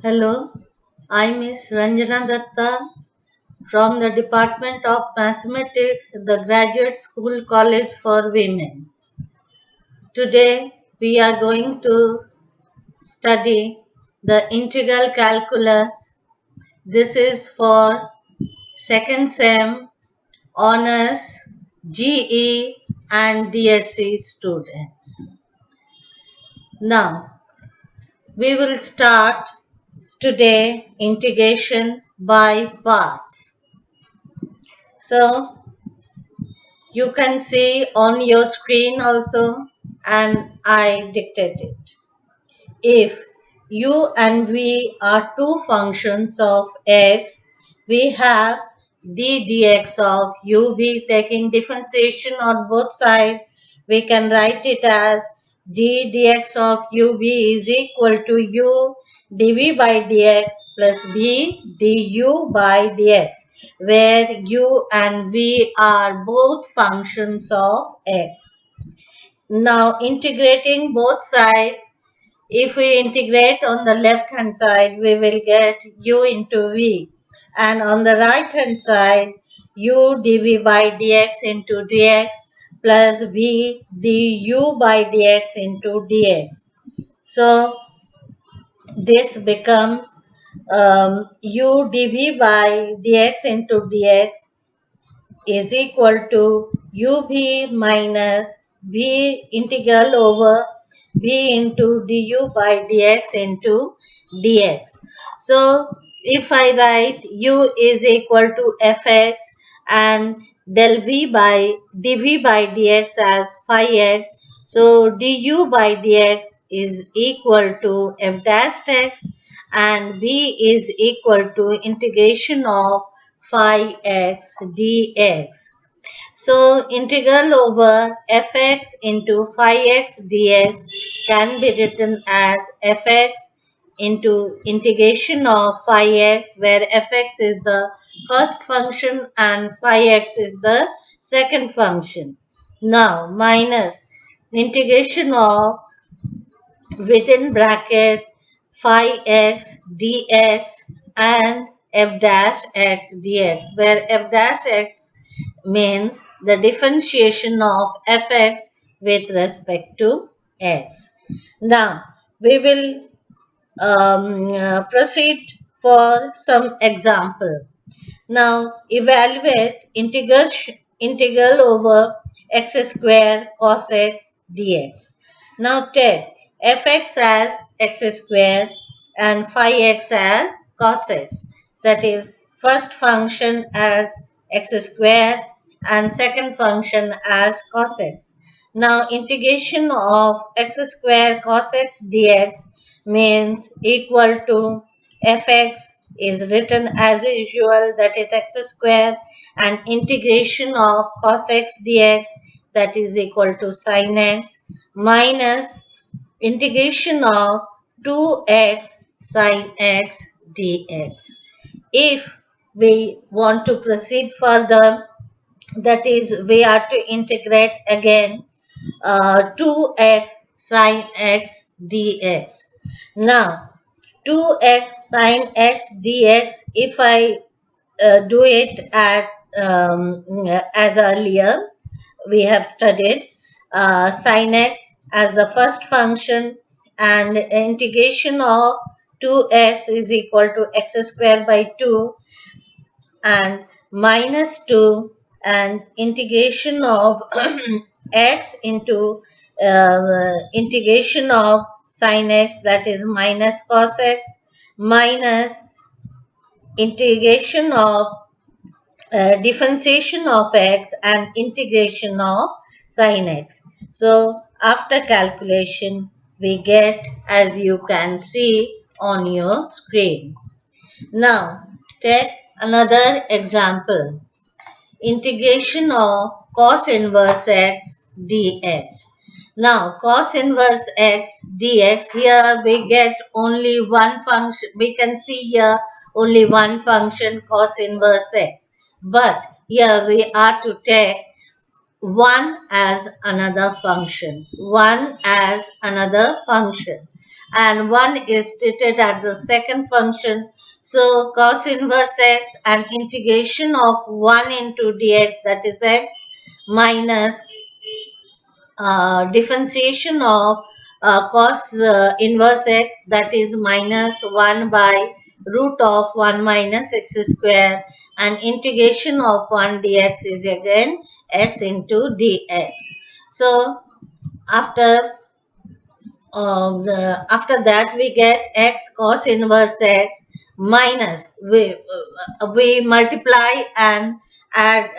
Hello, I'm Miss Ranjana Datta from the Department of Mathematics, the Graduate School College for Women. Today we are going to study the integral calculus. This is for second sem, honors, GE and DSC students. Now we will start today integration by parts. So you can see on your screen also, and I dictate it. If u and v are two functions of x, we have d dx of uv taking differentiation on both sides. We can write it as d dx of uv is equal to u dv by dx plus b du by dx, where u and v are both functions of x. Now integrating both sides, if we integrate on the left hand side, we will get u into v, and on the right hand side, u dv by dx into dx plus v du by dx into dx. So this becomes u dv by dx into dx is equal to uv minus v integral over v into du by dx into dx. So if I write u is equal to fx and del v by dv by dx as phi x, so du by dx is equal to f dash x and v is equal to integration of phi x dx. So integral over fx into phi x dx can be written as fx into integration of phi x, where fx is the first function and phi x is the second function. Now minus integration of within bracket phi x dx and f dash x dx, where f dash x means the differentiation of fx with respect to x. Now we will proceed for some example. Now evaluate integral over x square cos x dx. Now take fx as x square and phi x as cos x. That is first function as x square and second function as cos x. Now integration of x square cos x dx means equal to fx is written as usual, that is x square, and integration of cos x dx, that is equal to sin x, minus integration of 2x sin x dx. If we want to proceed further, that is we are to integrate again 2x sin x dx. Now 2x sin x dx, if I do it at as earlier we have studied, sin x as the first function and integration of 2x is equal to x square by 2 and minus 2 and integration of x into integration of sin x, that is minus cos x, minus integration of differentiation of x and integration of sin x. So after calculation we get as you can see on your screen. Now take another example. Integration of cos inverse x dx. Now cos inverse x dx, here we get only one function. We can see here only one function cos inverse x. But here we are to take 1 as another function. 1 as another function. and 1 is treated as the second function. So cos inverse x and integration of 1 into dx, that is x, minus differentiation of cos inverse x, that is minus 1 by root of 1 minus x square, and integration of 1 dx is again x into dx. So after after that we get x cos inverse x minus, we multiply and add,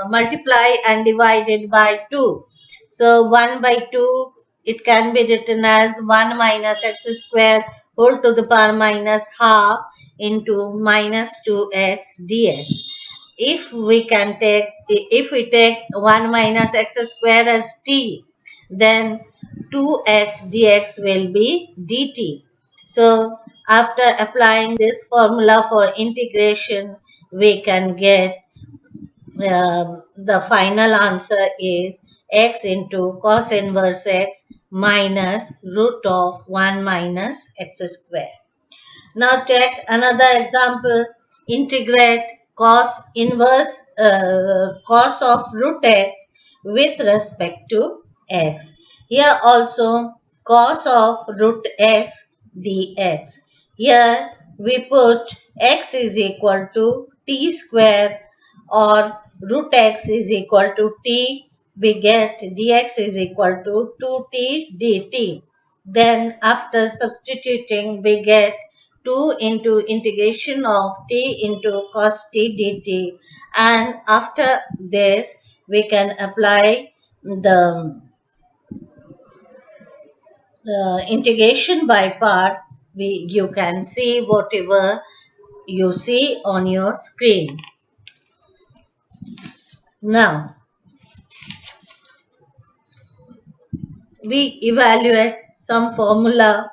multiply and divide it by 2. So 1 by 2, it can be written as 1 minus x square whole to the power minus half into minus 2x dx. If we take 1 minus x square as t, then 2x dx will be dt. So after applying this formula for integration, we can get the final answer is x into cos inverse x minus root of 1 minus x square. Now take another example. Integrate cos inverse cos of root x with respect to x. Here also cos of root x dx. Here we put x is equal to t square, or root x is equal to t. We get dx is equal to 2t dt. Then after substituting, we get 2 into integration of t into cos t dt, and after this we can apply the integration by parts. You can see whatever you see on your screen. Now we evaluate some formula.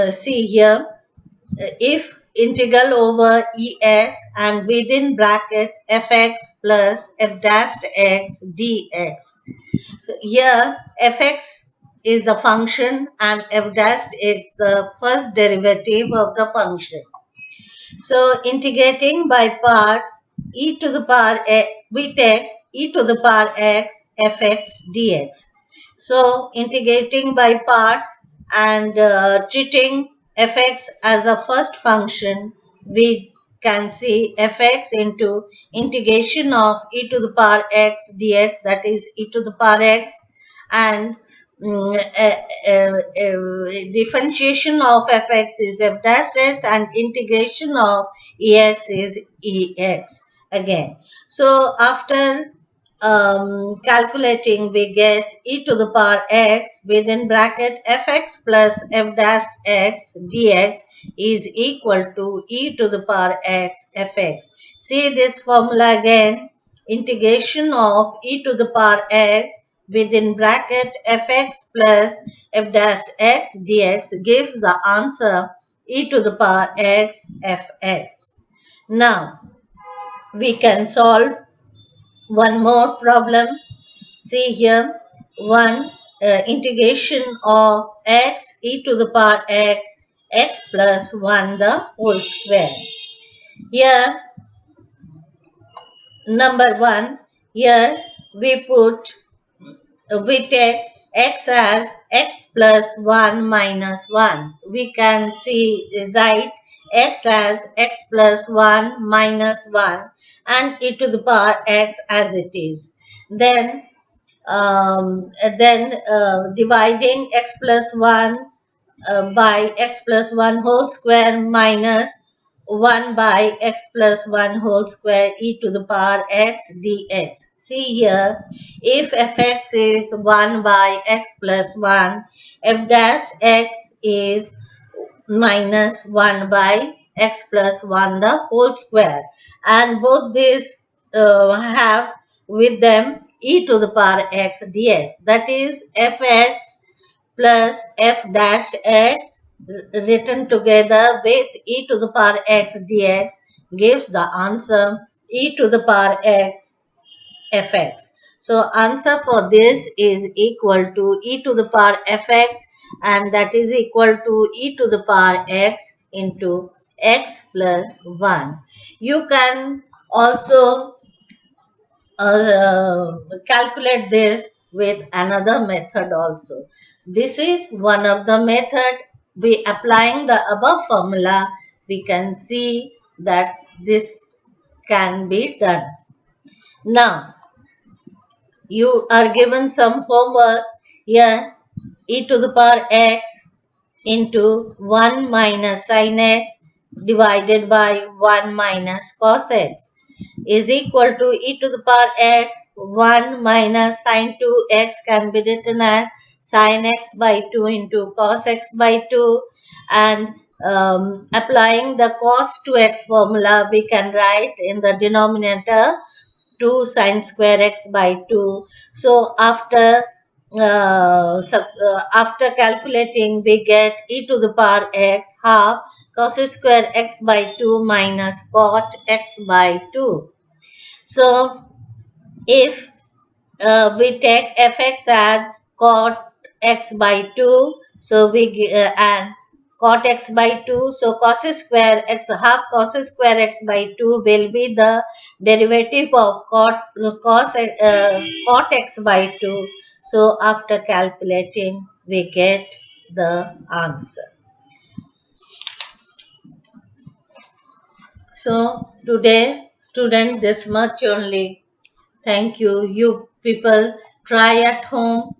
See here, if integral over ex and within bracket fx plus f dash x dx. So here fx is the function and f dash is the first derivative of the function. So integrating by parts, e to the power x, we take e to the power x fx dx. So integrating by parts and treating fx as the first function, we can see fx into integration of e to the power x dx, that is e to the power x, and differentiation of fx is f dash x and integration of ex is ex again. So after calculating, we get e to the power x within bracket fx plus f dash x dx is equal to e to the power x fx. See this formula again. Integration of e to the power x within bracket fx plus f dash x dx gives the answer e to the power x fx. Now we can solve one more problem. See here, one integration of x e to the power x plus 1 the whole square. Here number 1, here we take x as x plus 1 minus 1. We can see, write x as x plus 1 minus 1 and e to the power x as it is. Then dividing x plus 1 by x plus 1 whole square minus 1 by x plus 1 whole square e to the power x dx. See here, if fx is 1 by x plus 1, f dash x is minus 1 by x plus 1 the whole square, and both these have with them e to the power x dx, that is fx plus f dash x written together with e to the power x dx gives the answer e to the power x fx. So answer for this is equal to e to the power fx and that is equal to e to the power x into x plus 1. You can also calculate this with another method also. This is one of the method. We applying the above formula, we can see that this can be done. Now, you are given some homework here. E to the power x into 1 minus sin x divided by 1 minus cos x is equal to e to the power x. 1 minus sin 2x can be written as sin x by 2 into cos x by 2, and applying the cos 2x formula, we can write in the denominator 2 sin square x by 2. So after calculating, we get e to the power x half cos square x by 2 minus cot x by 2. So if we take fx as cot x by 2, so and cot x by 2, so cos square x, half cos square x by 2 will be the derivative of cot x by 2. So after calculating, we get the answer. So today, student, this much only. Thank you. You people try at home.